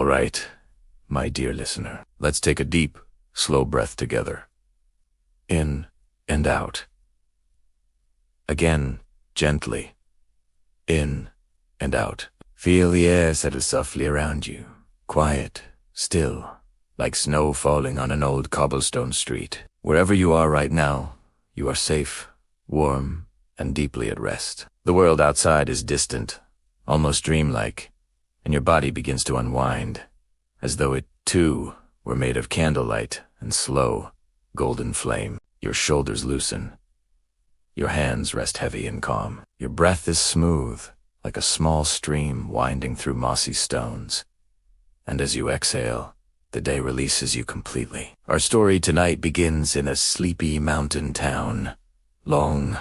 All right, my dear listener, let's take a deep, slow breath together. In and out. Again, gently. In and out. Feel the air settle softly around you. Quiet, still, like snow falling on an old cobblestone street. Wherever you are right now, you are safe, warm, and deeply at rest. The world outside is distant, almost dreamlike, and your body begins to unwind, as though it, too, were made of candlelight and slow, golden flame. Your shoulders loosen. Your hands rest heavy and calm. Your breath is smooth, like a small stream winding through mossy stones. And as you exhale, the day releases you completely. Our story tonight begins in a sleepy mountain town. Long,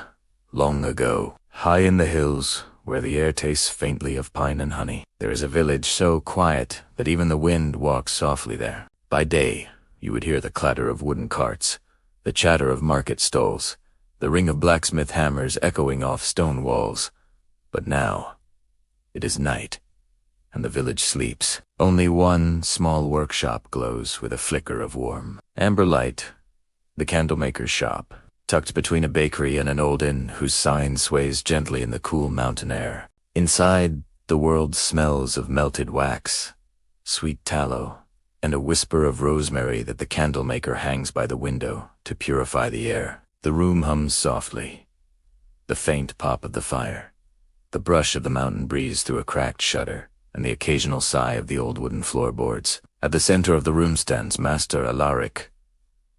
long ago, high in the hills, where the air tastes faintly of pine and honey, there is a village so quiet that even the wind walks softly there. By day, you would hear the clatter of wooden carts, the chatter of market stalls, the ring of blacksmith hammers echoing off stone walls. But now, it is night, and the village sleeps. Only one small workshop glows with a flicker of warm amber light, the candlemaker's shop, tucked between a bakery and an old inn whose sign sways gently in the cool mountain air. Inside, the world smells of melted wax, sweet tallow, and a whisper of rosemary that the candlemaker hangs by the window to purify the air. The room hums softly. The faint pop of the fire, the brush of the mountain breeze through a cracked shutter, and the occasional sigh of the old wooden floorboards. At the center of the room stands Master Alaric,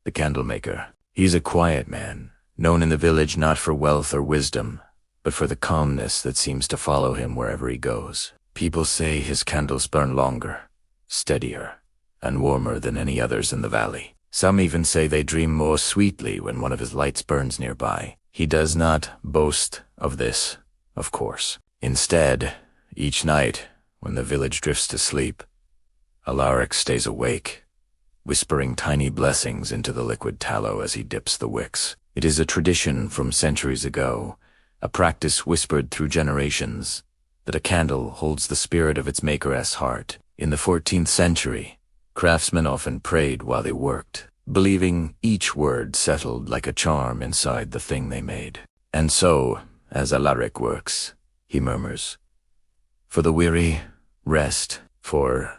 the candlemaker. He's a quiet man, known in the village not for wealth or wisdom, but for the calmness that seems to follow him wherever he goes. People say his candles burn longer, steadier, and warmer than any others in the valley. Some even say they dream more sweetly when one of his lights burns nearby. He does not boast of this, of course. Instead, each night, when the village drifts to sleep, Alaric stays awake, whispering tiny blessings into the liquid tallow as he dips the wicks. It is a tradition from centuries ago, a practice whispered through generations, that a candle holds the spirit of its maker's heart. In the 14th century, craftsmen often prayed while they worked, believing each word settled like a charm inside the thing they made. And so, as Alaric works, he murmurs, "For the weary, rest. For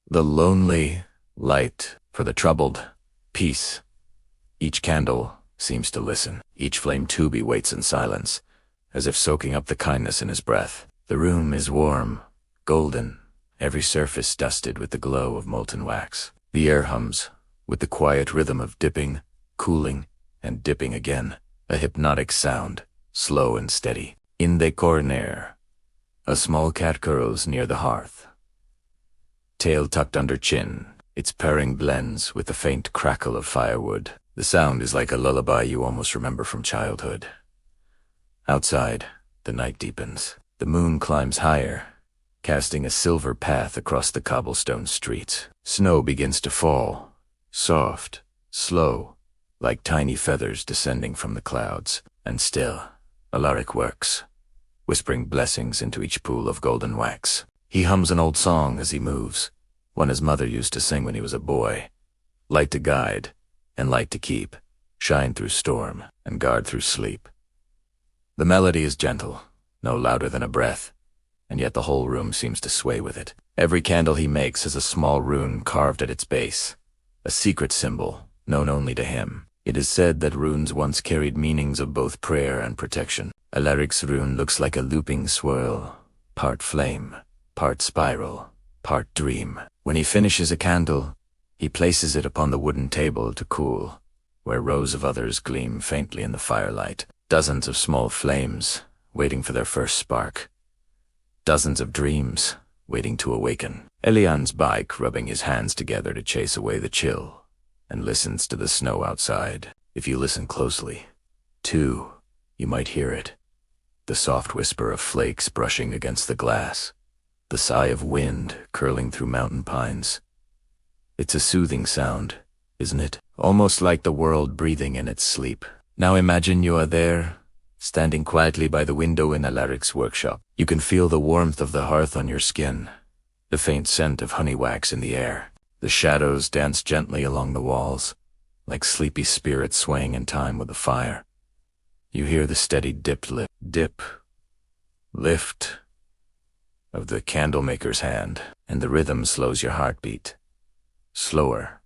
the lonely, light. For the troubled, peace." Each candle seems to listen. Each flame tube he waits in silence, as if soaking up the kindness in his breath. The room is warm, golden, every surface dusted with the glow of molten wax. The air hums, with the quiet rhythm of dipping, cooling, and dipping again, a hypnotic sound, slow and steady. In the corner, a small cat curls near the hearth, tail tucked under chin. Its purring blends with the faint crackle of firewood. The sound is like a lullaby you almost remember from childhood. Outside, the night deepens. The moon climbs higher, casting a silver path across the cobblestone streets. Snow begins to fall, soft, slow, like tiny feathers descending from the clouds. And still, Alaric works, whispering blessings into each pool of golden wax. He hums an old song as he moves, one his mother used to sing when he was a boy. Light to guide, and light to keep, shine through storm, and guard through sleep. The melody is gentle, no louder than a breath, and yet the whole room seems to sway with it. Every candle he makes has a small rune carved at its base, a secret symbol known only to him. It is said that runes once carried meanings of both prayer and protection. Alaric's rune looks like a looping swirl, part flame, part spiral, part dream. When he finishes a candle, he places it upon the wooden table to cool, where rows of others gleam faintly in the firelight. Dozens of small flames, waiting for their first spark. Dozens of dreams, waiting to awaken. Elian's bike rubbing his hands together to chase away the chill, and listens to the snow outside. If you listen closely, too, you might hear it. The soft whisper of flakes brushing against the glass. The sigh of wind curling through mountain pines. It's a soothing sound, isn't it? Almost like the world breathing in its sleep. Now imagine you are there, standing quietly by the window in Alaric's workshop. You can feel the warmth of the hearth on your skin, the faint scent of honey wax in the air. The shadows dance gently along the walls, like sleepy spirits swaying in time with the fire. You hear the steady dip, lift of the candlemaker's hand, and the rhythm slows your heartbeat. Slower,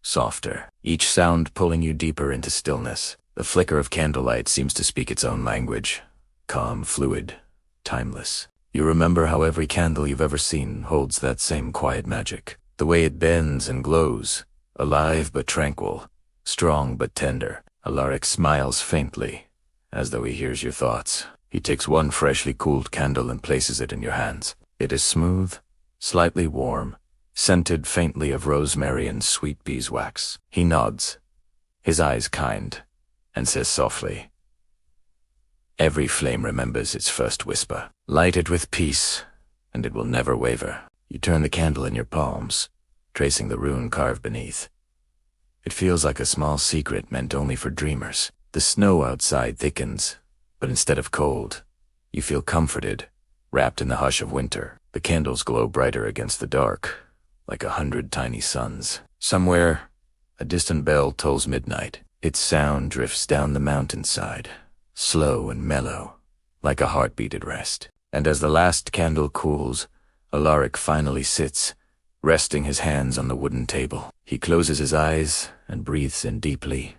softer, each sound pulling you deeper into stillness. The flicker of candlelight seems to speak its own language, calm, fluid, timeless. You remember how every candle you've ever seen holds that same quiet magic. The way it bends and glows, alive but tranquil, strong but tender. Alaric smiles faintly, as though he hears your thoughts. He takes one freshly cooled candle and places it in your hands. It is smooth, slightly warm, scented faintly of rosemary and sweet beeswax. He nods, his eyes kind, and says softly, "Every flame remembers its first whisper. Light it with peace, and it will never waver." You turn the candle in your palms, tracing the rune carved beneath. It feels like a small secret meant only for dreamers. The snow outside thickens, but instead of cold, you feel comforted, wrapped in the hush of winter. The candles glow brighter against the dark, like 100 tiny suns. Somewhere, a distant bell tolls midnight. Its sound drifts down the mountainside, slow and mellow, like a heartbeat at rest. And as the last candle cools, Alaric finally sits, resting his hands on the wooden table. He closes his eyes and breathes in deeply.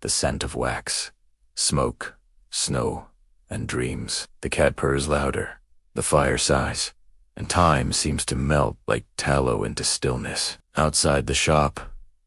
The scent of wax, smoke, snow, and dreams. The cat purrs louder, the fire sighs, and time seems to melt like tallow into stillness. Outside the shop,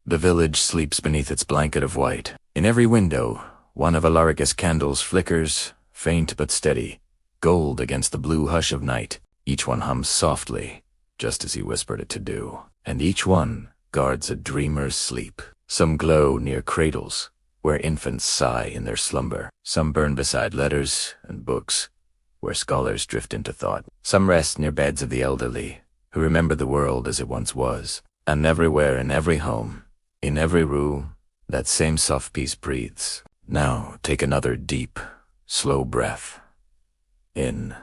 the village sleeps beneath its blanket of white. In every window, one of Alaric's candles flickers, faint but steady, gold against the blue hush of night. Each one hums softly, just as he whispered it to do, and each one guards a dreamer's sleep. Some glow near cradles, where infants sigh in their slumber. Some burn beside letters and books, where scholars drift into thought. Some rest near beds of the elderly, who remember the world as it once was. And everywhere, in every home, in every room, that same soft peace breathes. Now take another deep, slow breath. In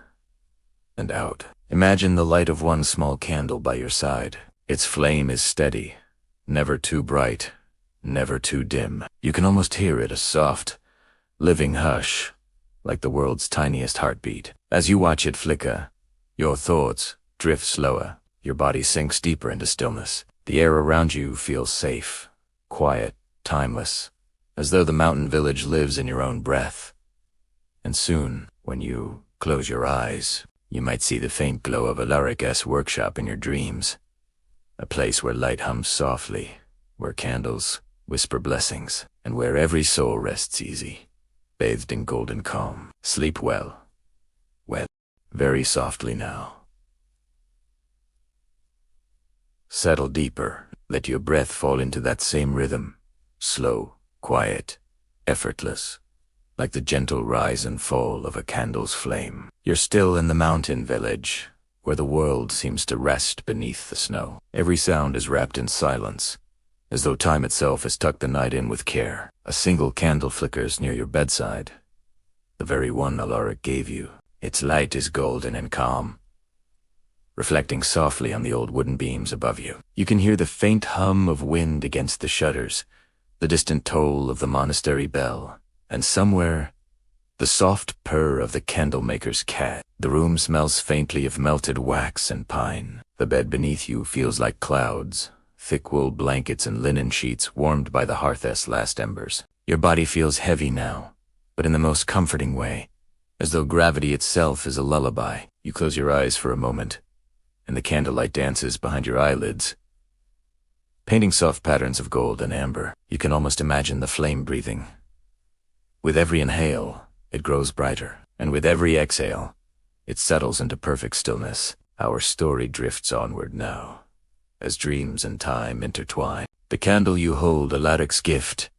and out. Imagine the light of one small candle by your side. Its flame is steady, never too bright, never too dim. You can almost hear it, a soft, living hush, like the world's tiniest heartbeat. As you watch it flicker, your thoughts drift slower. Your body sinks deeper into stillness. The air around you feels safe, quiet, timeless, as though the mountain village lives in your own breath. And soon, when you close your eyes, you might see the faint glow of Alaric's workshop in your dreams, a place where light hums softly, where candles whisper blessings, and where every soul rests easy, bathed in golden calm. Sleep well, very softly now. Settle deeper, let your breath fall into that same rhythm, slow, quiet, effortless, like the gentle rise and fall of a candle's flame. You're still in the mountain village, where the world seems to rest beneath the snow. Every sound is wrapped in silence, as though time itself has tucked the night in with care. A single candle flickers near your bedside, the very one Alaric gave you. Its light is golden and calm, reflecting softly on the old wooden beams above you. You can hear the faint hum of wind against the shutters, the distant toll of the monastery bell, and somewhere, the soft purr of the candlemaker's cat. The room smells faintly of melted wax and pine. The bed beneath you feels like clouds, thick wool blankets and linen sheets warmed by the hearth's last embers. Your body feels heavy now, but in the most comforting way, as though gravity itself is a lullaby. You close your eyes for a moment, and the candlelight dances behind your eyelids, painting soft patterns of gold and amber. You can almost imagine the flame breathing. With every inhale, it grows brighter, and with every exhale, it settles into perfect stillness. Our story drifts onward now, as dreams and time intertwine. The candle you hold, Alaric's gift,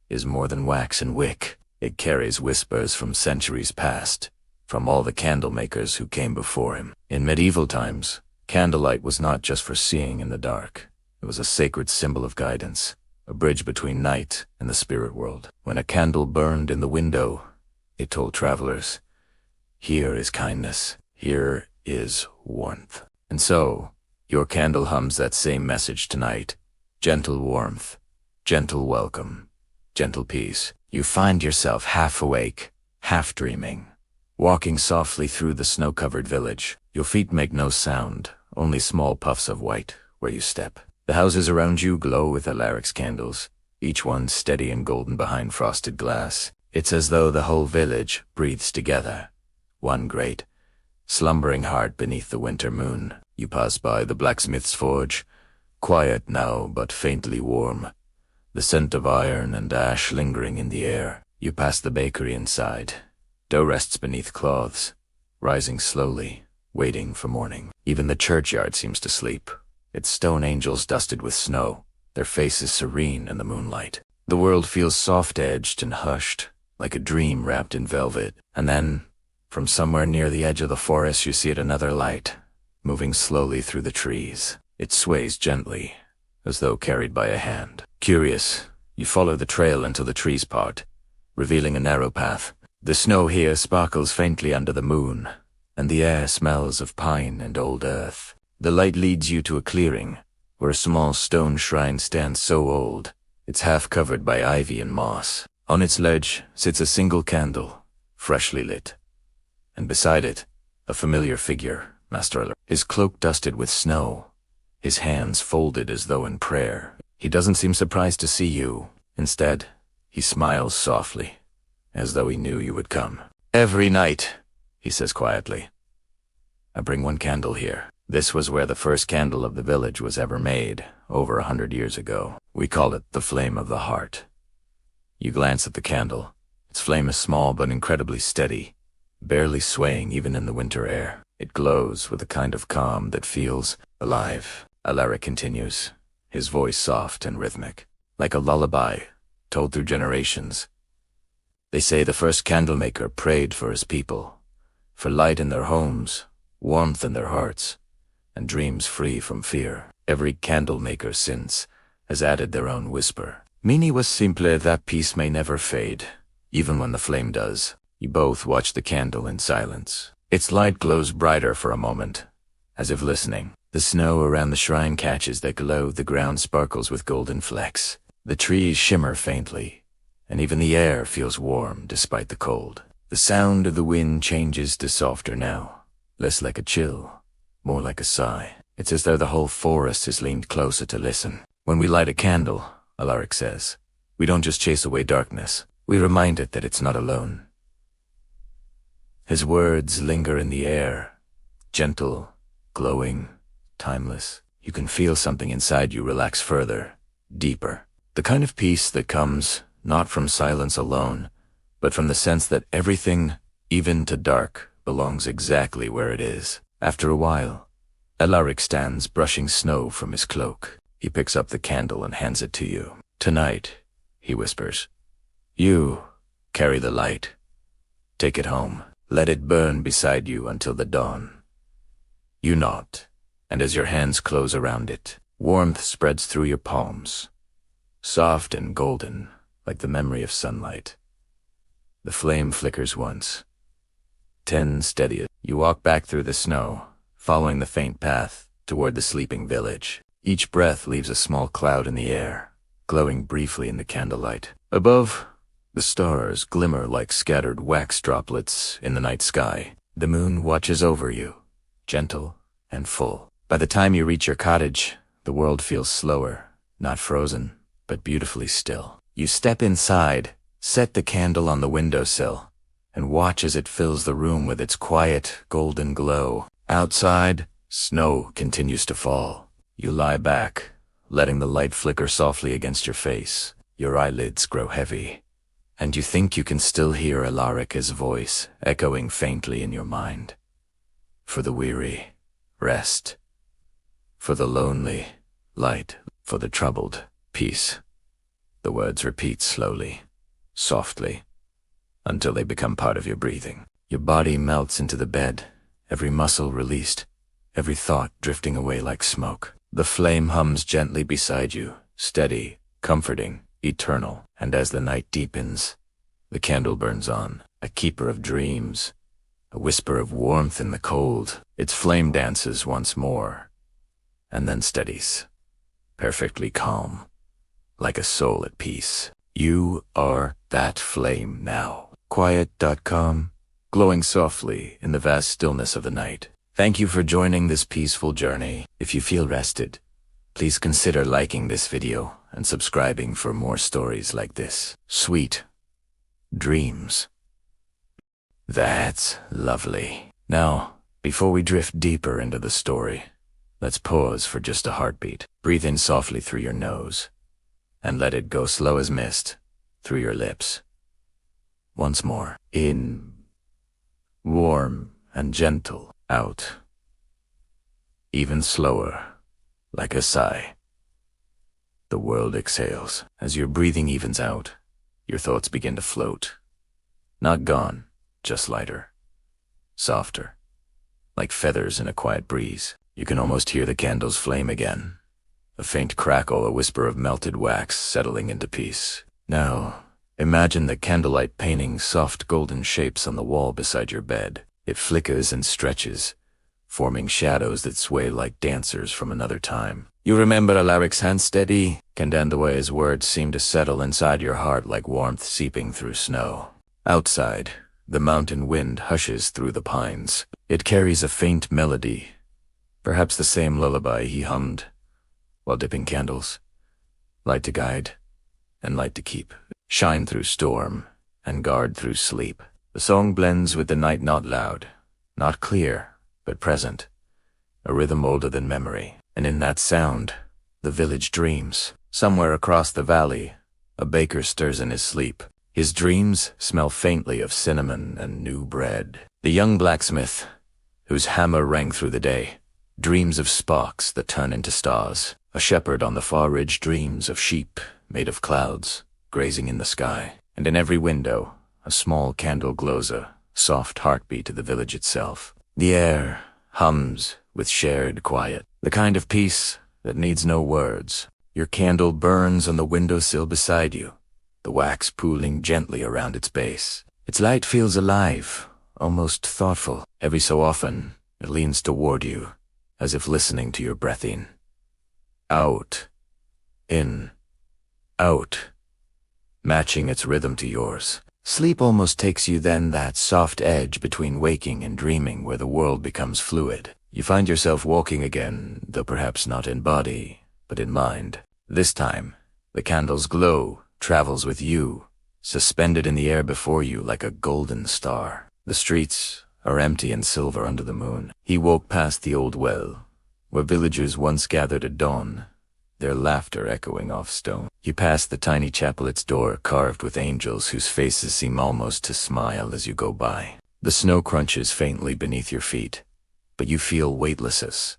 is more than wax and wick. It carries whispers from centuries past, from all the candlemakers who came before him. In medieval times, candlelight was not just for seeing in the dark. It was a sacred symbol of guidance, a bridge between night and the spirit world. When a candle burned in the window, it told travelers, here is kindness, here is warmth. And so, your candle hums that same message tonight. Gentle warmth, gentle welcome, gentle peace. You find yourself half awake, half dreaming, walking softly through the snow-covered village. Your feet make no sound, only small puffs of white where you step. The houses around you glow with Alaric's candles, each one steady and golden behind frosted glass. It's as though the whole village breathes together, one great, slumbering heart beneath the winter moon. You pass by the blacksmith's forge, quiet now but faintly warm, the scent of iron and ash lingering in the air. You pass the bakery inside. Dough rests beneath cloths, rising slowly, waiting for morning. Even the churchyard seems to sleep, its stone angels dusted with snow, their faces serene in the moonlight. The world feels soft-edged and hushed, like a dream wrapped in velvet. And then, from somewhere near the edge of the forest, you see it another light, moving slowly through the trees. It sways gently, as though carried by a hand. Curious, you follow the trail until the trees part, revealing a narrow path. The snow here sparkles faintly under the moon, and the air smells of pine and old earth. The light leads you to a clearing, where a small stone shrine stands so old, it's half covered by ivy and moss. On its ledge sits a single candle, freshly lit, and beside it, a familiar figure, Master Alaric, his cloak dusted with snow, his hands folded as though in prayer. He doesn't seem surprised to see you. Instead, he smiles softly, as though he knew you would come. "Every night," he says quietly, "I bring one candle here. This was where the first candle of the village was ever made, over 100 years ago. We call it the flame of the heart." You glance at the candle. Its flame is small but incredibly steady, barely swaying even in the winter air. It glows with a kind of calm that feels alive. Alaric continues, his voice soft and rhythmic, like a lullaby told through generations. "They say the first candlemaker prayed for his people, for light in their homes, warmth in their hearts, and dreams free from fear. Every candlemaker since has added their own whisper. Mini was simple that peace may never fade, even when the flame does." You both watch the candle in silence. Its light glows brighter for a moment, as if listening. The snow around the shrine catches that glow, the ground sparkles with golden flecks. The trees shimmer faintly, and even the air feels warm despite the cold. The sound of the wind changes to softer now, less like a chill, more like a sigh. It's as though the whole forest has leaned closer to listen. "When we light a candle," Alaric says, "we don't just chase away darkness, we remind it that it's not alone." His words linger in the air, gentle, glowing, timeless. You can feel something inside you relax further, deeper. The kind of peace that comes not from silence alone, but from the sense that everything, even to dark, belongs exactly where it is. After a while, Alaric stands brushing snow from his cloak. He picks up the candle and hands it to you. "Tonight," he whispers, "you carry the light. Take it home. Let it burn beside you until the dawn." You nod, and as your hands close around it, warmth spreads through your palms, soft and golden, like the memory of sunlight. The flame flickers once, 10 steady. You walk back through the snow, following the faint path toward the sleeping village. Each breath leaves a small cloud in the air, glowing briefly in the candlelight. Above, the stars glimmer like scattered wax droplets in the night sky. The moon watches over you, gentle and full. By the time you reach your cottage, the world feels slower, not frozen, but beautifully still. You step inside, set the candle on the windowsill, and watch as it fills the room with its quiet, golden glow. Outside, snow continues to fall. You lie back, letting the light flicker softly against your face. Your eyelids grow heavy, and you think you can still hear Alaric's voice echoing faintly in your mind. "For the weary, rest. For the lonely, light. For the troubled, peace." The words repeat slowly, softly, until they become part of your breathing. Your body melts into the bed, every muscle released, every thought drifting away like smoke. The flame hums gently beside you, steady, comforting, eternal. And as the night deepens, the candle burns on, a keeper of dreams, a whisper of warmth in the cold. Its flame dances once more, and then steadies, perfectly calm, like a soul at peace. You are that flame now. Quiet.com, glowing softly in the vast stillness of the night. Thank you for joining this peaceful journey. If you feel rested, please consider liking this video and subscribing for more stories like this. Sweet dreams. That's lovely. Now, before we drift deeper into the story, let's pause for just a heartbeat. Breathe in softly through your nose, and let it go slow as mist through your lips. Once more. In, warm and gentle. Out, even slower, like a sigh. The world exhales. As your breathing evens out, your thoughts begin to float. Not gone, just lighter, softer, like feathers in a quiet breeze. You can almost hear the candle's flame again. A faint crackle, a whisper of melted wax settling into peace. Now, imagine the candlelight painting soft golden shapes on the wall beside your bed. It flickers and stretches, forming shadows that sway like dancers from another time. You remember Alaric's hand steady? Candandawe's words seem to settle inside your heart like warmth seeping through snow. Outside, the mountain wind hushes through the pines. It carries a faint melody, perhaps the same lullaby he hummed while dipping candles. Light to guide, and light to keep. Shine through storm, and guard through sleep. The song blends with the night, not loud, not clear, but present. A rhythm older than memory. And in that sound, the village dreams. Somewhere across the valley, a baker stirs in his sleep. His dreams smell faintly of cinnamon and new bread. The young blacksmith, whose hammer rang through the day, dreams of sparks that turn into stars. A shepherd on the far ridge dreams of sheep made of clouds, grazing in the sky. And in every window, a small candle glows, a soft heartbeat to the village itself. The air hums with shared quiet, the kind of peace that needs no words. Your candle burns on the windowsill beside you, the wax pooling gently around its base. Its light feels alive, almost thoughtful. Every so often, it leans toward you, as if listening to your breathing. Out, in, out, matching its rhythm to yours. Sleep almost takes you then, that soft edge between waking and dreaming where the world becomes fluid. You find yourself walking again, though perhaps not in body, but in mind. This time, the candle's glow travels with you, suspended in the air before you like a golden star. The streets are empty and silver under the moon. He walked past the old well, where villagers once gathered at dawn, their laughter echoing off stone. You pass the tiny chapel, its door carved with angels whose faces seem almost to smile as you go by. The snow crunches faintly beneath your feet, but you feel weightless,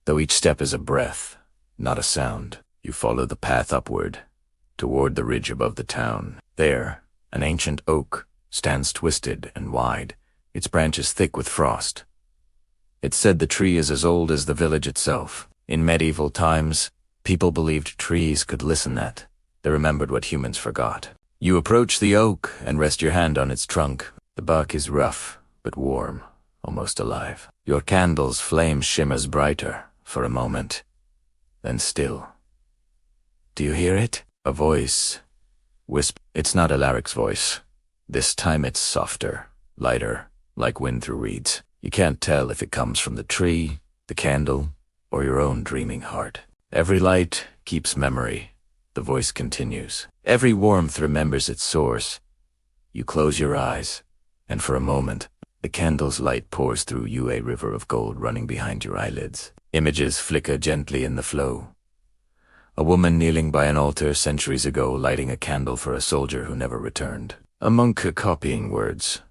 though each step is a breath, not a sound. You follow the path upward, toward the ridge above the town. There, an ancient oak stands twisted and wide, its branches thick with frost. It's said the tree is as old as the village itself. In medieval times, people believed trees could listen that. They remembered what humans forgot. You approach the oak and rest your hand on its trunk. The bark is rough, but warm, almost alive. Your candle's flame shimmers brighter for a moment, then still. Do you hear it? A voice whisper. It's not Alaric's voice. This time it's softer, lighter, like wind through reeds. You can't tell if it comes from the tree, the candle, or your own dreaming heart. Every light keeps memory, the voice continues. Every warmth remembers its source. You close your eyes, and for a moment, the candle's light pours through you, a river of gold running behind your eyelids. Images flicker gently in the flow. A woman kneeling by an altar centuries ago, lighting a candle for a soldier who never returned. A monk copying words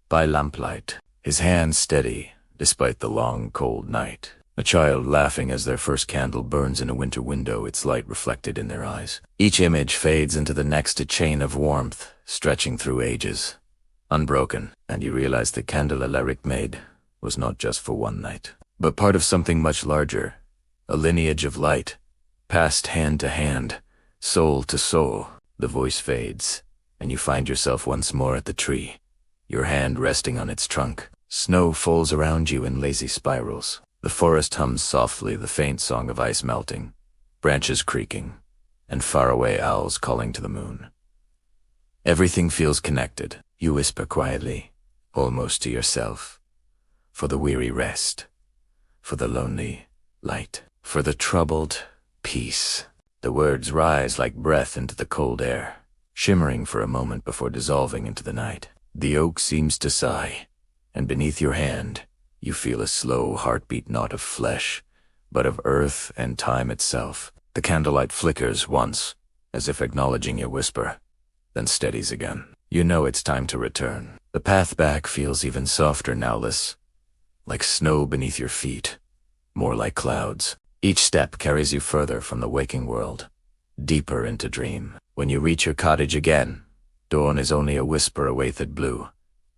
by lamplight, his hands steady despite the long, cold night. A child laughing as their first candle burns in a winter window, its light reflected in their eyes. Each image fades into the next, a chain of warmth stretching through ages, unbroken, and you realize the candle Alaric made was not just for one night, but part of something much larger, a lineage of light, passed hand to hand, soul to soul. The voice fades, and you find yourself once more at the tree, your hand resting on its trunk. Snow falls around you in lazy spirals. The forest hums softly the faint song of ice melting, branches creaking, and faraway owls calling to the moon. Everything feels connected. You whisper quietly, almost to yourself, for the weary rest, for the lonely light, for the troubled peace. The words rise like breath into the cold air, shimmering for a moment before dissolving into the night. The oak seems to sigh, and beneath your hand, you feel a slow heartbeat not of flesh, but of earth and time itself. The candlelight flickers once, as if acknowledging your whisper, then steadies again. You know it's time to return. The path back feels even softer now, like snow beneath your feet, more like clouds. Each step carries you further from the waking world, deeper into dream. When you reach your cottage again, dawn is only a whisper away that blue,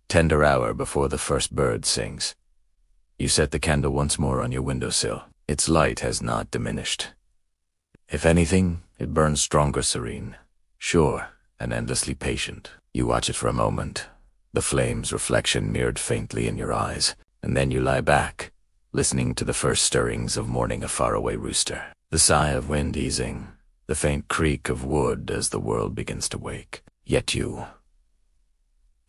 tender hour before the first bird sings. You set the candle once more on your windowsill. Its light has not diminished. If anything, it burns stronger, serene, sure, and endlessly patient. You watch it for a moment, the flame's reflection mirrored faintly in your eyes, and then you lie back, listening to the first stirrings of morning, a faraway rooster, the sigh of wind easing, the faint creak of wood as the world begins to wake. Yet you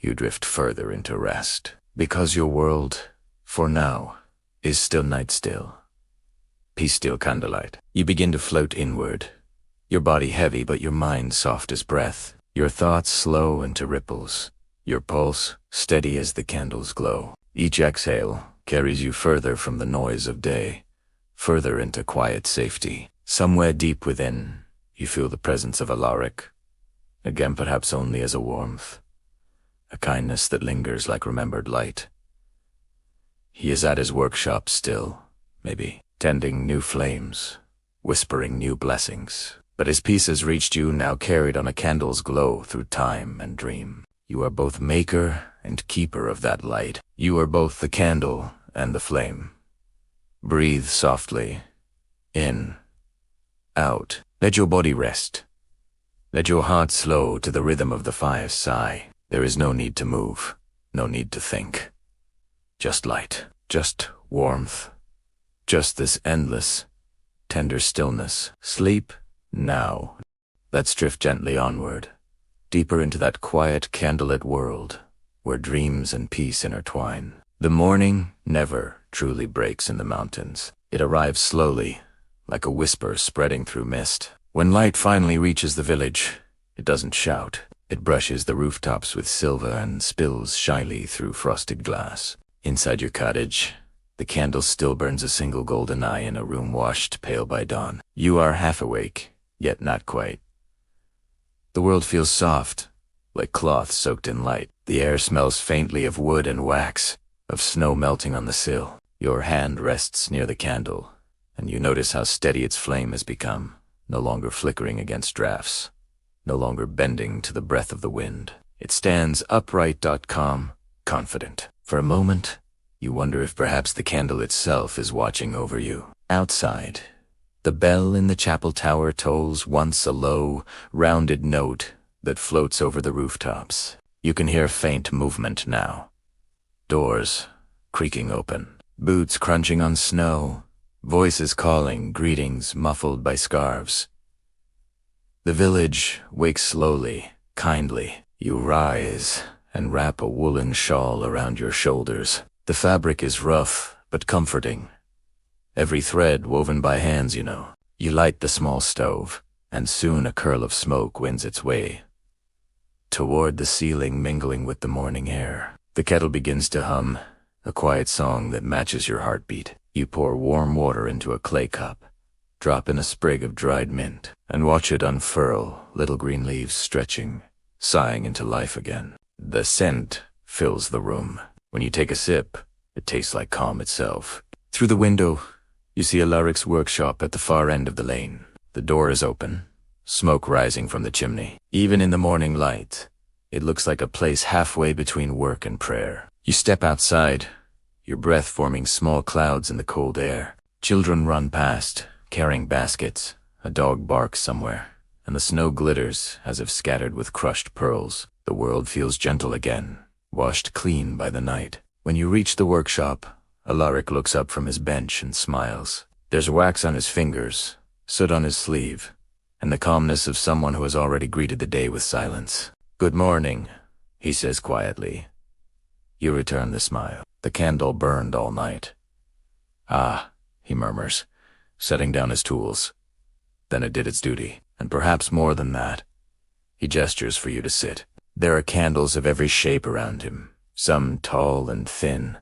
drift further into rest, because your world, for now, is still night still. Peace still candlelight. You begin to float inward, your body heavy but your mind soft as breath, your thoughts slow into ripples, your pulse steady as the candle's glow. Each exhale carries you further from the noise of day, further into quiet safety. Somewhere deep within, you feel the presence of Alaric, again perhaps only as a warmth, a kindness that lingers like remembered light. He is at his workshop still, maybe, tending new flames, whispering new blessings. But his peace has reached you, now carried on a candle's glow through time and dream. You are both maker and keeper of that light. You are both the candle and the flame. Breathe softly, in, out. Let your body rest. Let your heart slow to the rhythm of the fire's sigh. There is no need to move, no need to think. Just light, just warmth, just this endless, tender stillness. Sleep now. Let's drift gently onward, deeper into that quiet candlelit world, where dreams and peace intertwine. The morning never truly breaks in the mountains. It arrives slowly, like a whisper spreading through mist. When light finally reaches the village, it doesn't shout. It brushes the rooftops with silver and spills shyly through frosted glass. Inside your cottage, the candle still burns a single golden eye in a room washed pale by dawn. You are half awake, yet not quite. The world feels soft, like cloth soaked in light. The air smells faintly of wood and wax, of snow melting on the sill. Your hand rests near the candle, and you notice how steady its flame has become, no longer flickering against drafts, no longer bending to the breath of the wind. It stands upright, calm, confident. For a moment, you wonder if perhaps the candle itself is watching over you. Outside, the bell in the chapel tower tolls once a low, rounded note that floats over the rooftops. You can hear faint movement now. Doors creaking open, boots crunching on snow, voices calling, greetings muffled by scarves. The village wakes slowly, kindly. You rise and wrap a woolen shawl around your shoulders. The fabric is rough but comforting. Every thread woven by hands, you know. You light the small stove, and soon a curl of smoke wins its way toward the ceiling, mingling with the morning air. The kettle begins to hum, a quiet song that matches your heartbeat. You pour warm water into a clay cup, drop in a sprig of dried mint, and watch it unfurl, little green leaves stretching, sighing into life again. The scent fills the room. When you take a sip, it tastes like calm itself. Through the window, you see Alaric's workshop at the far end of the lane. The door is open, smoke rising from the chimney. Even in the morning light, it looks like a place halfway between work and prayer. You step outside, your breath forming small clouds in the cold air. Children run past, carrying baskets. A dog barks somewhere, and the snow glitters as if scattered with crushed pearls. The world feels gentle again, washed clean by the night. When you reach the workshop, Alaric looks up from his bench and smiles. There's wax on his fingers, soot on his sleeve, and the calmness of someone who has already greeted the day with silence. "Good morning," he says quietly. You return the smile. The candle burned all night. "Ah," he murmurs, setting down his tools. Then it did its duty, and perhaps more than that. He gestures for you to sit. There are candles of every shape around him, some tall and thin,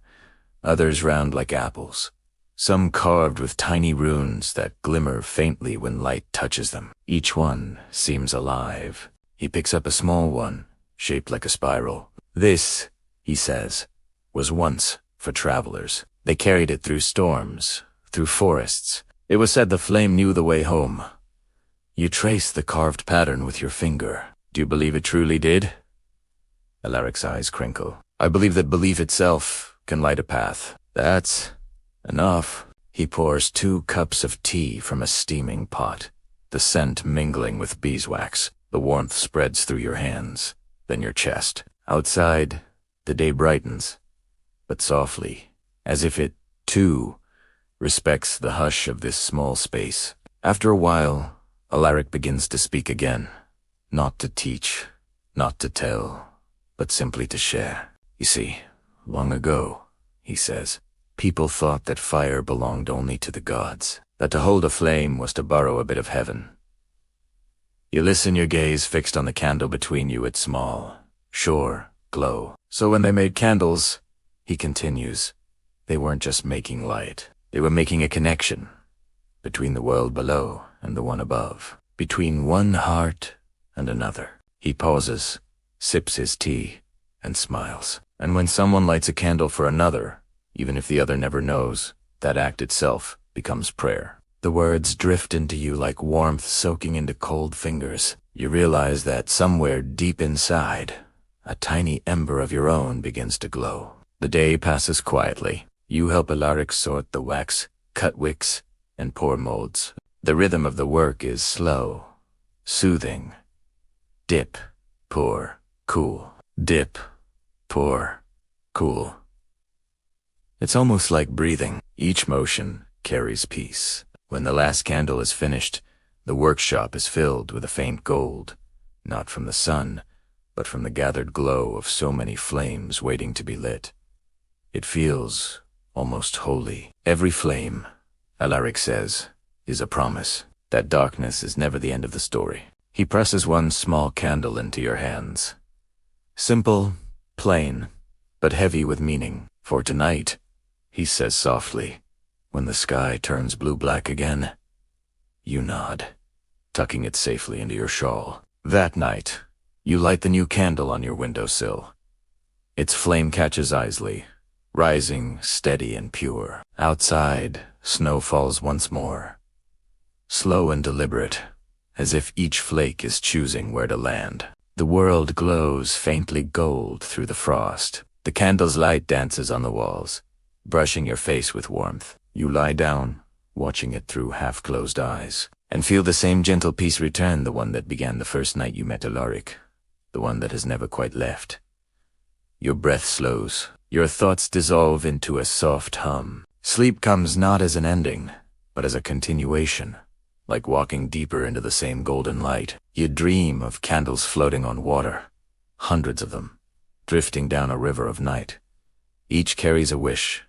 others round like apples, some carved with tiny runes that glimmer faintly when light touches them. Each one seems alive. He picks up a small one, shaped like a spiral. "This," he says, "was once for travelers. They carried it through storms, through forests. It was said the flame knew the way home. You trace the carved pattern with your finger. Do you believe it truly did?" Alaric's eyes crinkle. "I believe that belief itself can light a path. That's enough." He pours 2 cups of tea from a steaming pot, the scent mingling with beeswax. The warmth spreads through your hands, then your chest. Outside, the day brightens, but softly, as if it, too, respects the hush of this small space. After a while, Alaric begins to speak again, not to teach, not to tell, but simply to share. "You see, long ago," he says, "people thought that fire belonged only to the gods, that to hold a flame was to borrow a bit of heaven. You listen, your gaze fixed on the candle between you, its small, sure glow. So when they made candles," he continues, "they weren't just making light. They were making a connection between the world below and the one above, between one heart and another." He pauses, sips his tea, and smiles. "And when someone lights a candle for another, even if the other never knows, that act itself becomes prayer. The words drift into you like warmth soaking into cold fingers. You realize that somewhere deep inside, a tiny ember of your own begins to glow." The day passes quietly. You help Alaric sort the wax, cut wicks, and pour molds. The rhythm of the work is slow, soothing. Dip, pour, cool. Dip, pour, cool. It's almost like breathing. Each motion carries peace. When the last candle is finished, the workshop is filled with a faint gold, not from the sun, but from the gathered glow of so many flames waiting to be lit. It feels almost holy. Every flame, Alaric says, is a promise. That darkness is never the end of the story. He presses one small candle into your hands. Simple, plain, but heavy with meaning. "For tonight," he says softly, "when the sky turns blue-black again." You nod, tucking it safely into your shawl. That night, you light the new candle on your windowsill. Its flame catches Isley, rising steady and pure. Outside, snow falls once more, slow and deliberate, as if each flake is choosing where to land. The world glows faintly gold through the frost. The candle's light dances on the walls, brushing your face with warmth. You lie down, watching it through half-closed eyes, and feel the same gentle peace return, the one that began the first night you met Alaric, the one that has never quite left. Your breath slows. Your thoughts dissolve into a soft hum. Sleep comes not as an ending, but as a continuation, like walking deeper into the same golden light. You dream of candles floating on water, hundreds of them, drifting down a river of night. Each carries a wish,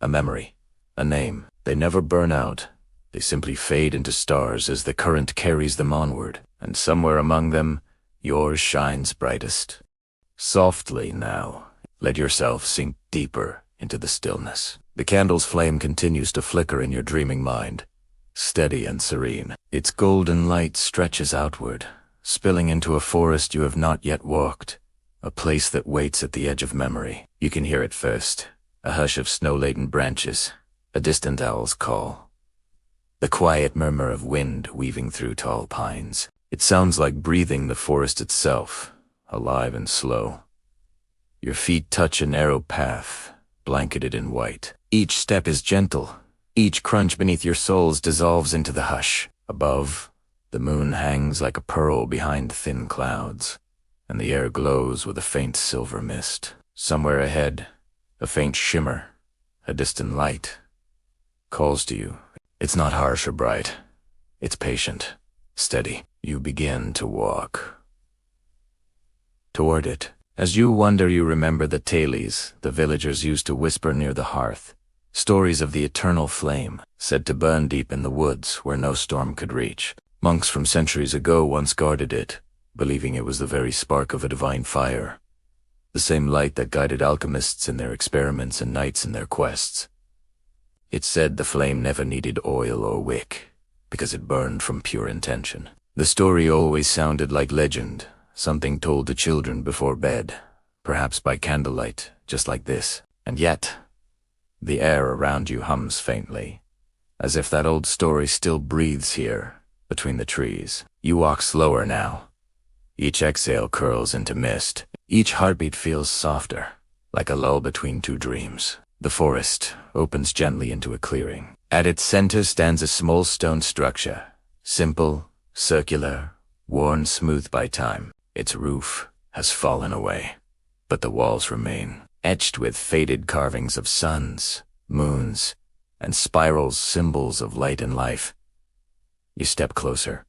a memory, a name. They never burn out. They simply fade into stars as the current carries them onward, and somewhere among them, yours shines brightest. Softly now, let yourself sink deeper into the stillness. The candle's flame continues to flicker in your dreaming mind, steady and serene. Its golden light stretches outward, spilling into a forest you have not yet walked, a place that waits at the edge of memory. You can hear it first, a hush of snow-laden branches, a distant owl's call, the quiet murmur of wind weaving through tall pines. It sounds like breathing the forest itself, alive and slow. Your feet touch a narrow path, blanketed in white. Each step is gentle. Each crunch beneath your soles dissolves into the hush. Above, the moon hangs like a pearl behind thin clouds, and the air glows with a faint silver mist. Somewhere ahead, a faint shimmer, a distant light, calls to you. It's not harsh or bright. It's patient, steady. You begin to walk toward it. As you wander, you remember the tales the villagers used to whisper near the hearth. Stories of the eternal flame, said to burn deep in the woods where no storm could reach. Monks from centuries ago once guarded it, believing it was the very spark of a divine fire. The same light that guided alchemists in their experiments and knights in their quests. It said the flame never needed oil or wick, because it burned from pure intention. The story always sounded like legend, something told to children before bed, perhaps by candlelight, just like this. And yet, the air around you hums faintly, as if that old story still breathes here, between the trees. You walk slower now. Each exhale curls into mist. Each heartbeat feels softer, like a lull between two dreams. The forest opens gently into a clearing. At its center stands a small stone structure, simple, circular, worn smooth by time. Its roof has fallen away, but the walls remain, etched with faded carvings of suns, moons, and spirals, symbols of light and life. You step closer,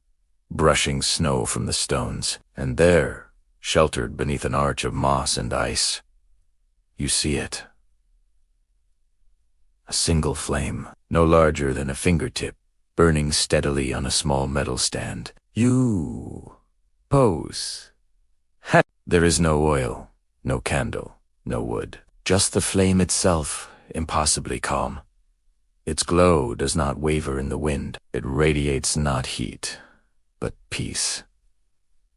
brushing snow from the stones, and there, sheltered beneath an arch of moss and ice, you see it. A single flame, no larger than a fingertip, burning steadily on a small metal stand. You pose. There is no oil, no candle, no wood, just the flame itself, impossibly calm. Its glow does not waver in the wind. It radiates not heat, but peace.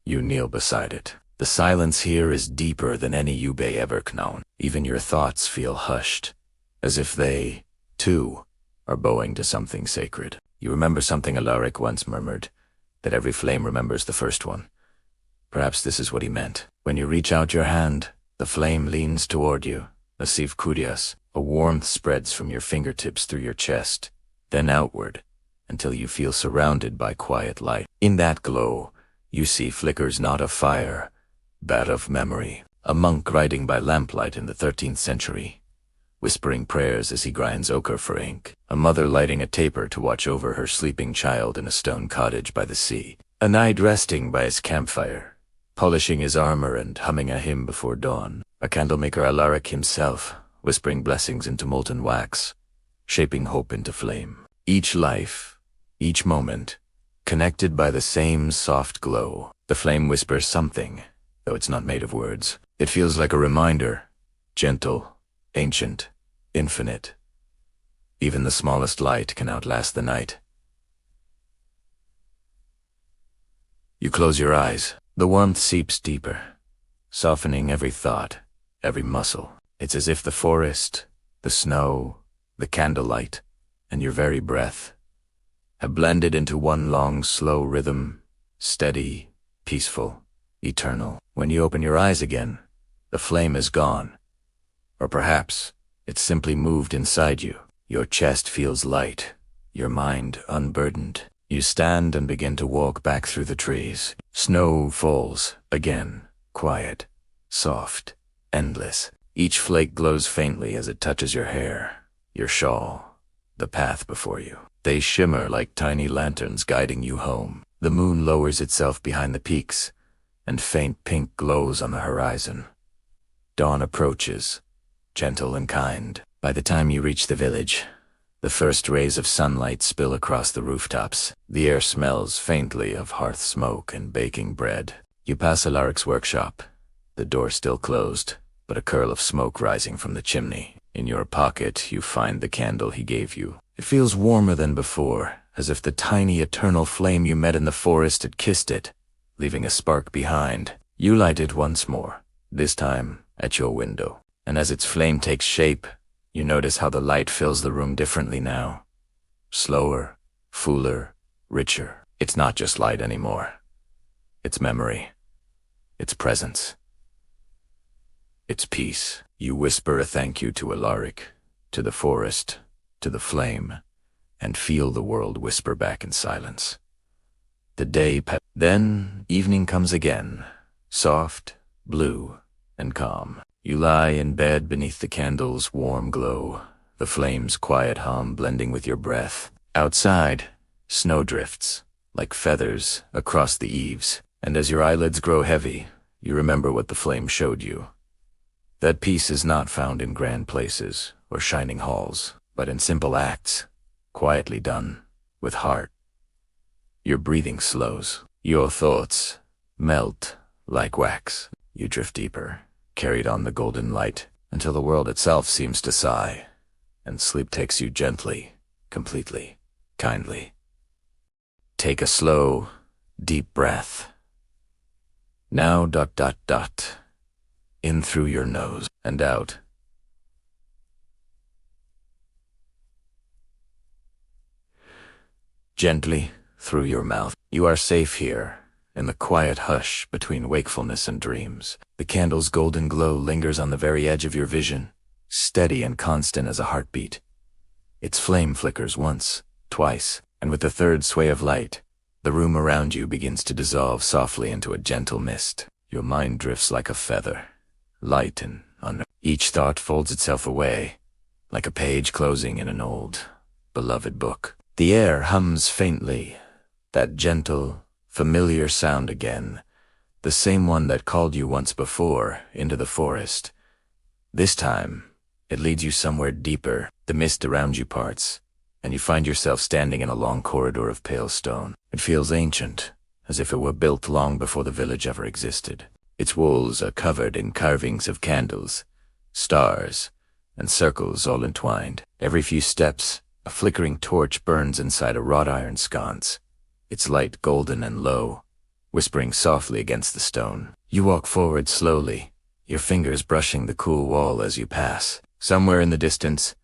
You kneel beside it. The silence here is deeper than any you may ever known. Even your thoughts feel hushed, as if they, too, are bowing to something sacred. You remember something Alaric once murmured, that every flame remembers the first one. Perhaps this is what he meant. When you reach out your hand, the flame leans toward you, a sieve curious. A warmth spreads from your fingertips through your chest, then outward, until you feel surrounded by quiet light. In that glow, you see flickers not of fire, but of memory. A monk writing by lamplight in the 13th century, whispering prayers as he grinds ochre for ink. A mother lighting a taper to watch over her sleeping child in a stone cottage by the sea. A knight resting by his campfire, polishing his armor and humming a hymn before dawn. A candlemaker Alaric himself, whispering blessings into molten wax, shaping hope into flame. Each life, each moment, connected by the same soft glow. The flame whispers something, though it's not made of words. It feels like a reminder, gentle, ancient, infinite. Even the smallest light can outlast the night. You close your eyes. The warmth seeps deeper, softening every thought, every muscle. It's as if the forest, the snow, the candlelight, and your very breath have blended into one long, slow rhythm, steady, peaceful, eternal. When you open your eyes again, the flame is gone. Or perhaps it's simply moved inside you. Your chest feels light, your mind unburdened. You stand and begin to walk back through the trees. Snow falls, again, quiet, soft, endless. Each flake glows faintly as it touches your hair, your shawl, the path before you. They shimmer like tiny lanterns guiding you home. The moon lowers itself behind the peaks, and faint pink glows on the horizon. Dawn approaches, gentle and kind. By the time you reach the village, the first rays of sunlight spill across the rooftops. The air smells faintly of hearth smoke and baking bread. You pass Alaric's workshop, the door still closed, but a curl of smoke rising from the chimney. In your pocket, you find the candle he gave you. It feels warmer than before, as if the tiny eternal flame you met in the forest had kissed it, leaving a spark behind. You light it once more, this time at your window. And as its flame takes shape, you notice how the light fills the room differently now. Slower, fuller, richer. It's not just light anymore. It's memory. It's presence. It's peace. You whisper a thank you to Alaric, to the forest, to the flame, and feel the world whisper back in silence. The day Then evening comes again, soft, blue, and calm. You lie in bed beneath the candle's warm glow, the flame's quiet hum blending with your breath. Outside, snow drifts, like feathers, across the eaves, and as your eyelids grow heavy, you remember what the flame showed you. That peace is not found in grand places or shining halls, but in simple acts, quietly done, with heart. Your breathing slows. Your thoughts melt like wax. You drift deeper, carried on the golden light, until the world itself seems to sigh, and sleep takes you gently, completely, kindly. Take a slow, deep breath. Now ... in through your nose and out. Gently through your mouth. You are safe here, in the quiet hush between wakefulness and dreams. The candle's golden glow lingers on the very edge of your vision, steady and constant as a heartbeat. Its flame flickers once, twice, and with the third sway of light, the room around you begins to dissolve softly into a gentle mist. Your mind drifts like a feather, light and each thought folds itself away, like a page closing in an old, beloved book. The air hums faintly, that gentle, familiar sound again, the same one that called you once before into the forest. This time, it leads you somewhere deeper. The mist around you parts, and you find yourself standing in a long corridor of pale stone. It feels ancient, as if it were built long before the village ever existed. Its walls are covered in carvings of candles, stars, and circles all entwined. Every few steps, a flickering torch burns inside a wrought iron sconce, its light golden and low, whispering softly against the stone. You walk forward slowly, your fingers brushing the cool wall as you pass. Somewhere in the distance,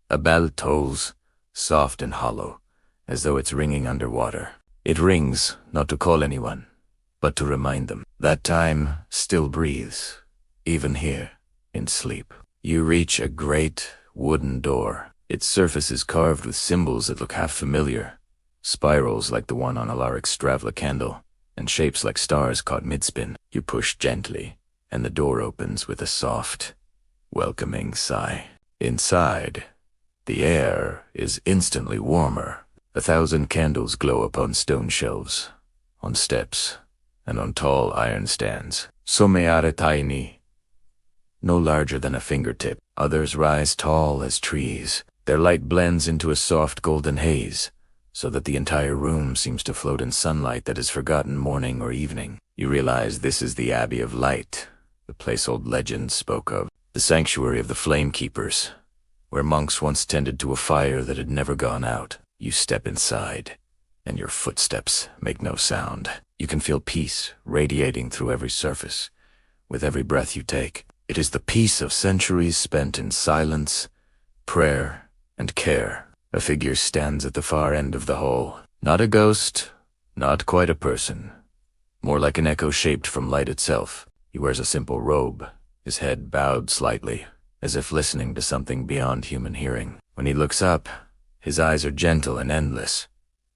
a bell tolls, soft and hollow, as though it's ringing underwater. It rings not to call anyone, but to remind them that time still breathes, even here, in sleep. You reach a great wooden door. Its surface is carved with symbols that look half familiar, spirals like the one on Alaric's Stravla candle, and shapes like stars caught mid-spin. You push gently, and the door opens with a soft, welcoming sigh. Inside, the air is instantly warmer. 1,000 candles glow upon stone shelves, on steps, and on tall iron stands. Some are tiny, no larger than a fingertip. Others rise tall as trees. Their light blends into a soft golden haze, so that the entire room seems to float in sunlight that is forgotten morning or evening. You realize this is the Abbey of Light, the place old legends spoke of, the sanctuary of the Flame Keepers, where monks once tended to a fire that had never gone out. You step inside, and your footsteps make no sound. You can feel peace radiating through every surface, with every breath you take. It is the peace of centuries spent in silence, prayer, and care. A figure stands at the far end of the hall. Not a ghost, not quite a person. More like an echo shaped from light itself. He wears a simple robe, his head bowed slightly, as if listening to something beyond human hearing. When he looks up, his eyes are gentle and endless,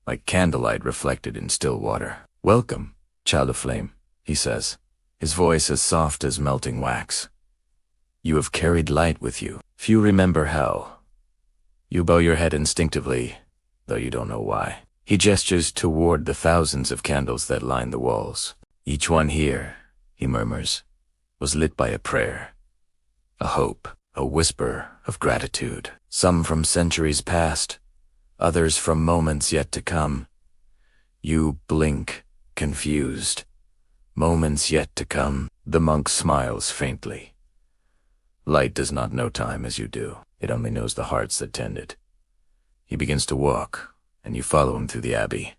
like candlelight reflected in still water. "Welcome, child of flame," he says, his voice as soft as melting wax. "You have carried light with you. Few remember how." You bow your head instinctively, though you don't know why. He gestures toward the thousands of candles that line the walls. "Each one here," he murmurs, "was lit by a prayer, a hope, a whisper of gratitude. Some from centuries past, others from moments yet to come. You blink, confused. Moments yet to come." The monk smiles faintly. Light does not know time as you do. It only knows the hearts that tend it. He begins to walk, and you follow him through the abbey,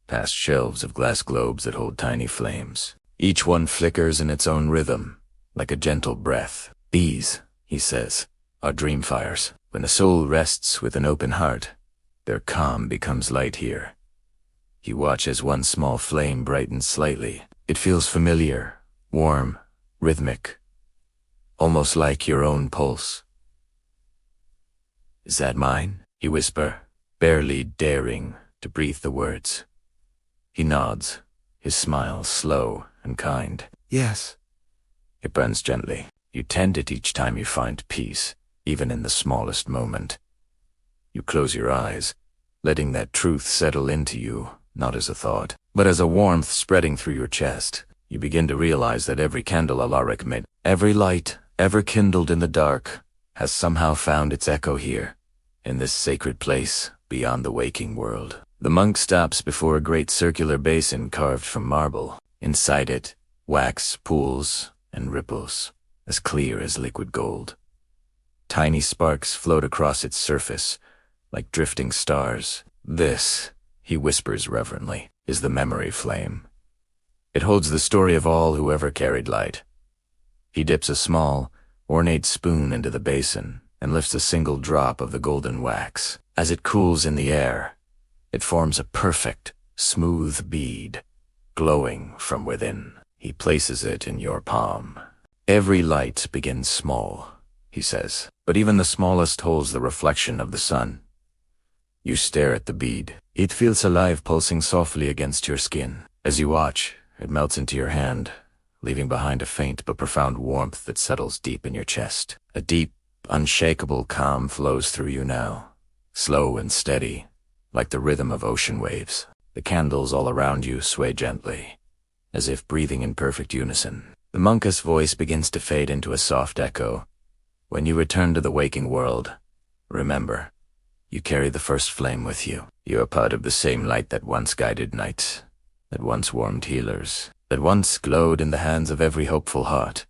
past shelves of glass globes that hold tiny flames. Each one flickers in its own rhythm, like a gentle breath. "These," he says, "are dream fires. When the soul rests with an open heart, their calm becomes light here." You watch as one small flame brightens slightly. It feels familiar, warm, rhythmic, almost like your own pulse. "Is that mine?" you whisper, barely daring to breathe the words. He nods, his smile slow and kind. "Yes." It burns gently. You tend it each time you find peace, even in the smallest moment. You close your eyes, letting that truth settle into you, not as a thought, but as a warmth spreading through your chest. You begin to realize that every candle Alaric made, every light ever kindled in the dark, has somehow found its echo here, in this sacred place beyond the waking world. The monk stops before a great circular basin carved from marble. Inside it, wax pools and ripples, as clear as liquid gold. Tiny sparks float across its surface, like drifting stars. This, he whispers reverently, is the memory flame. It holds the story of all who ever carried light. He dips a small, ornate spoon into the basin and lifts a single drop of the golden wax. As it cools in the air, it forms a perfect, smooth bead, glowing from within. He places it in your palm. Every light begins small, he says, but even the smallest holds the reflection of the sun. You stare at the bead. It feels alive, pulsing softly against your skin. As you watch, it melts into your hand, leaving behind a faint but profound warmth that settles deep in your chest. A deep, unshakable calm flows through you now, slow and steady, like the rhythm of ocean waves. The candles all around you sway gently, as if breathing in perfect unison. The monk's voice begins to fade into a soft echo. When you return to the waking world, remember, you carry the first flame with you. You are part of the same light that once guided knights, that once warmed healers, that once glowed in the hands of every hopeful heart.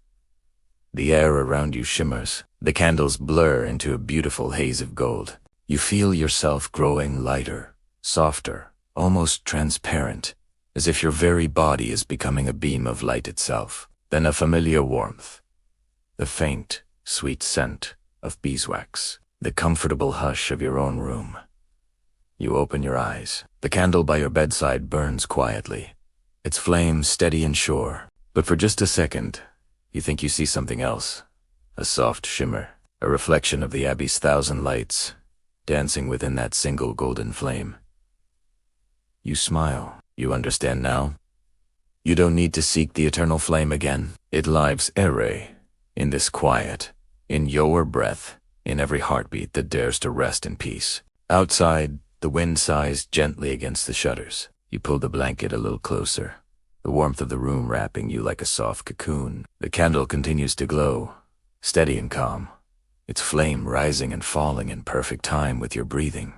The air around you shimmers. The candles blur into a beautiful haze of gold. You feel yourself growing lighter, softer, almost transparent, as if your very body is becoming a beam of light itself. Then a familiar warmth, the faint, sweet scent of beeswax, the comfortable hush of your own room. You open your eyes. The candle by your bedside burns quietly, its flame steady and sure. But for just a second, you think you see something else. A soft shimmer, a reflection of the abbey's 1,000 lights, dancing within that single golden flame. You smile. You understand now? You don't need to seek the eternal flame again. It lives in this quiet, in your breath, in every heartbeat that dares to rest in peace. Outside, the wind sighs gently against the shutters. You pull the blanket a little closer, the warmth of the room wrapping you like a soft cocoon. The candle continues to glow, steady and calm, its flame rising and falling in perfect time with your breathing.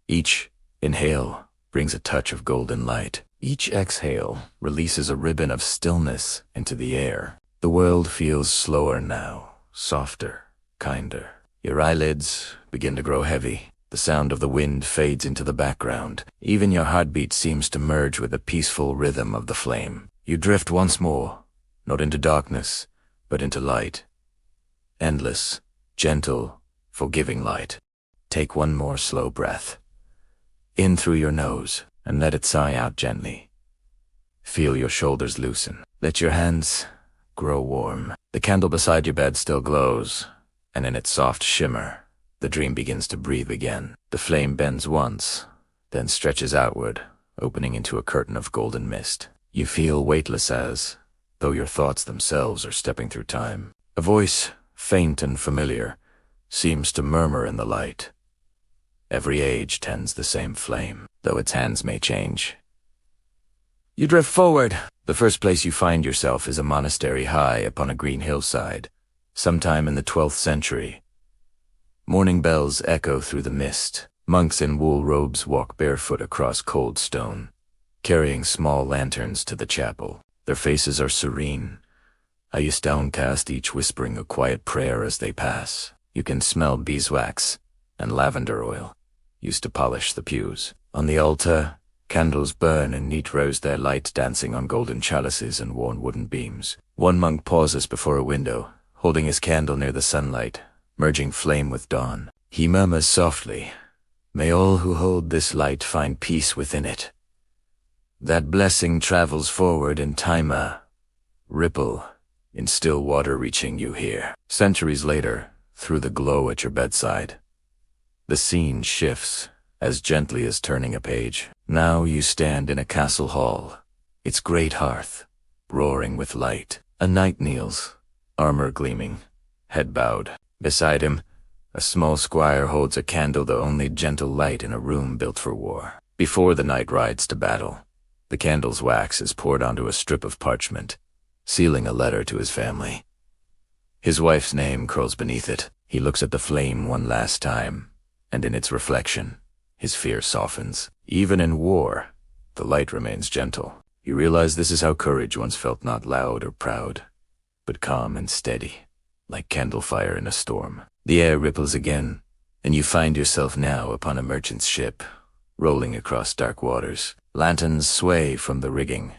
Each inhale brings a touch of golden light. Each exhale releases a ribbon of stillness into the air. The world feels slower now, softer, kinder. Your eyelids begin to grow heavy. The sound of the wind fades into the background. Even your heartbeat seems to merge with the peaceful rhythm of the flame. You drift once more, not into darkness, but into light. Endless, gentle, forgiving light. Take one more slow breath. In through your nose, and let it sigh out gently. Feel your shoulders loosen. Let your hands grow warm. The candle beside your bed still glows, and in its soft shimmer, the dream begins to breathe again. The flame bends once, then stretches outward, opening into a curtain of golden mist. You feel weightless as, though your thoughts themselves are stepping through time. A voice, faint and familiar, seems to murmur in the light. Every age tends the same flame, though its hands may change. You drift forward. The first place you find yourself is a monastery high upon a green hillside, sometime in the 12th century. Morning bells echo through the mist. Monks in wool robes walk barefoot across cold stone, carrying small lanterns to the chapel. Their faces are serene, downcast, each whispering a quiet prayer as they pass. You can smell beeswax and lavender oil, used to polish the pews. On the altar, candles burn in neat rows, their light dancing on golden chalices and worn wooden beams. One monk pauses before a window, holding his candle near the sunlight, merging flame with dawn. He murmurs softly, "May all who hold this light find peace within it." That blessing travels forward in time, a ripple in still water reaching you here. Centuries later, through the glow at your bedside, the scene shifts as gently as turning a page. Now you stand in a castle hall, its great hearth roaring with light. A knight kneels, armor gleaming, head bowed. Beside him, a small squire holds a candle, the only gentle light in a room built for war. Before the knight rides to battle, the candle's wax is poured onto a strip of parchment, sealing a letter to his family. His wife's name curls beneath it. He looks at the flame one last time, and in its reflection, his fear softens. Even in war, the light remains gentle. You realize this is how courage once felt, not loud or proud, but calm and steady, like candle fire in a storm. The air ripples again, and you find yourself now upon a merchant's ship, rolling across dark waters. Lanterns sway from the rigging,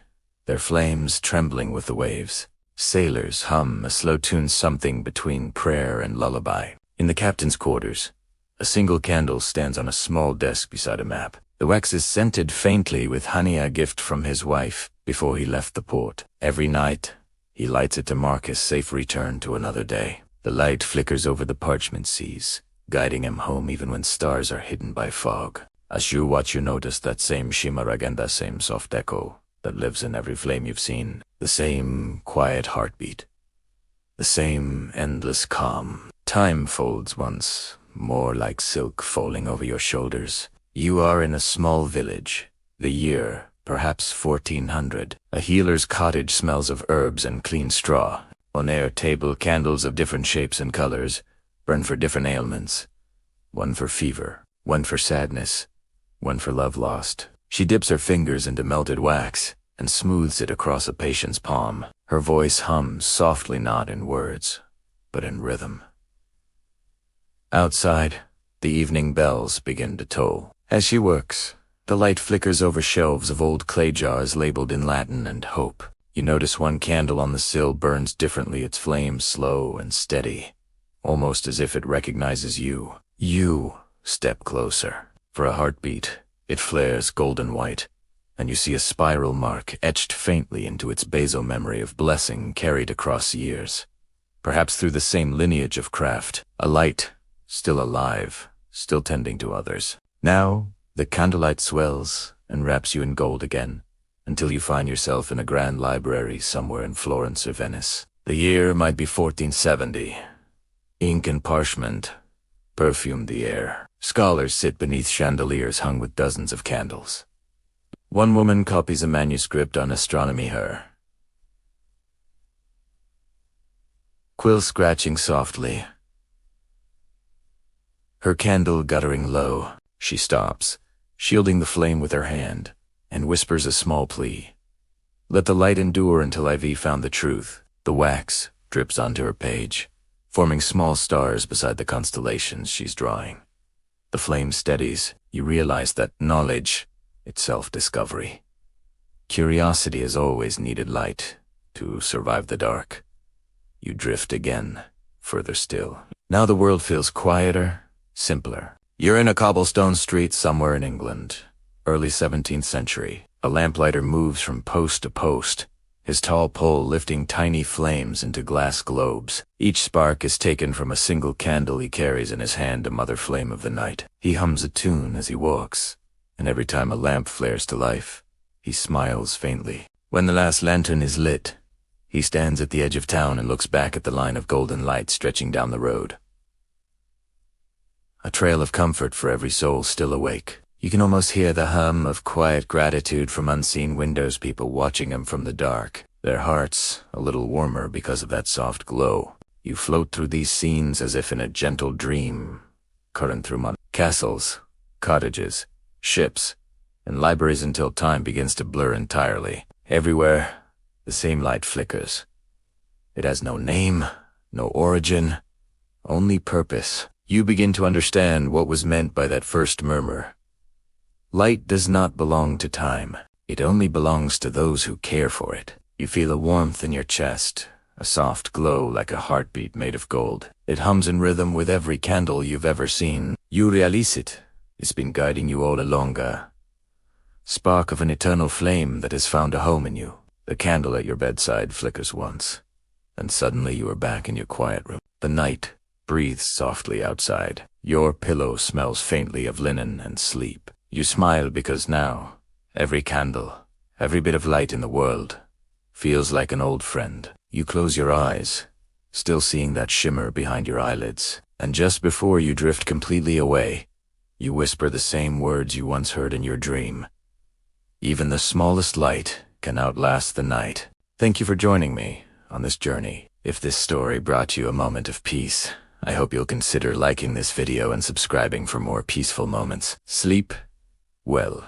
their flames trembling with the waves. Sailors hum a slow tune, something between prayer and lullaby. In the captain's quarters, a single candle stands on a small desk beside a map. The wax is scented faintly with honey, a gift from his wife before he left the port. Every night, he lights it to mark his safe return to another day. The light flickers over the parchment seas, guiding him home even when stars are hidden by fog. As you watch, you notice that same shimmer again, that same soft echo that lives in every flame you've seen, the same quiet heartbeat, the same endless calm. Time folds once more like silk falling over your shoulders. You are in a small village, the year perhaps 1400. A healer's cottage smells of herbs and clean straw. On air table, candles of different shapes and colors burn for different ailments. One for fever, one for sadness, one for love lost. She dips her fingers into melted wax and smooths it across a patient's palm. Her voice hums softly, not in words, but in rhythm. Outside, the evening bells begin to toll. As she works, the light flickers over shelves of old clay jars labeled in Latin and hope. You notice one candle on the sill burns differently, its flame slow and steady, almost as if it recognizes you. You step closer. For a heartbeat, it flares golden white, and you see a spiral mark etched faintly into its basal memory of blessing carried across years. Perhaps through the same lineage of craft, a light, still alive, still tending to others. Now, the candlelight swells and wraps you in gold again, until you find yourself in a grand library somewhere in Florence or Venice. The year might be 1470. Ink and parchment perfume the air. Scholars sit beneath chandeliers hung with dozens of candles. One woman copies a manuscript on astronomy, her quill scratching softly, her candle guttering low. She stops, shielding the flame with her hand, and whispers a small plea. Let the light endure until I've found the truth. The wax drips onto her page, forming small stars beside the constellations she's drawing. The flame steadies. You realize that knowledge, itself discovery. Curiosity has always needed light to survive the dark. You drift again, further still. Now the world feels quieter, simpler. You're in a cobblestone street somewhere in England, early 17th century. A lamplighter moves from post to post, his tall pole lifting tiny flames into glass globes. Each spark is taken from a single candle he carries in his hand, a mother flame of the night. He hums a tune as he walks, and every time a lamp flares to life, he smiles faintly. When the last lantern is lit, he stands at the edge of town and looks back at the line of golden light stretching down the road. A trail of comfort for every soul still awake. You can almost hear the hum of quiet gratitude from unseen windows, people watching him from the dark, their hearts a little warmer because of that soft glow. You float through these scenes as if in a gentle dream, current through castles, cottages, ships, and libraries until time begins to blur entirely. Everywhere, the same light flickers. It has no name, no origin, only purpose. You begin to understand what was meant by that first murmur. Light does not belong to time. It only belongs to those who care for it. You feel a warmth in your chest, a soft glow like a heartbeat made of gold. It hums in rhythm with every candle you've ever seen. You realize it. It's been guiding you all along, a spark of an eternal flame that has found a home in you. The candle at your bedside flickers once, and suddenly you are back in your quiet room. The night breathes softly outside. Your pillow smells faintly of linen and sleep. You smile because now, every candle, every bit of light in the world, feels like an old friend. You close your eyes, still seeing that shimmer behind your eyelids. And just before you drift completely away, you whisper the same words you once heard in your dream. Even the smallest light can outlast the night. Thank you for joining me on this journey. If this story brought you a moment of peace, I hope you'll consider liking this video and subscribing for more peaceful moments. Sleep well.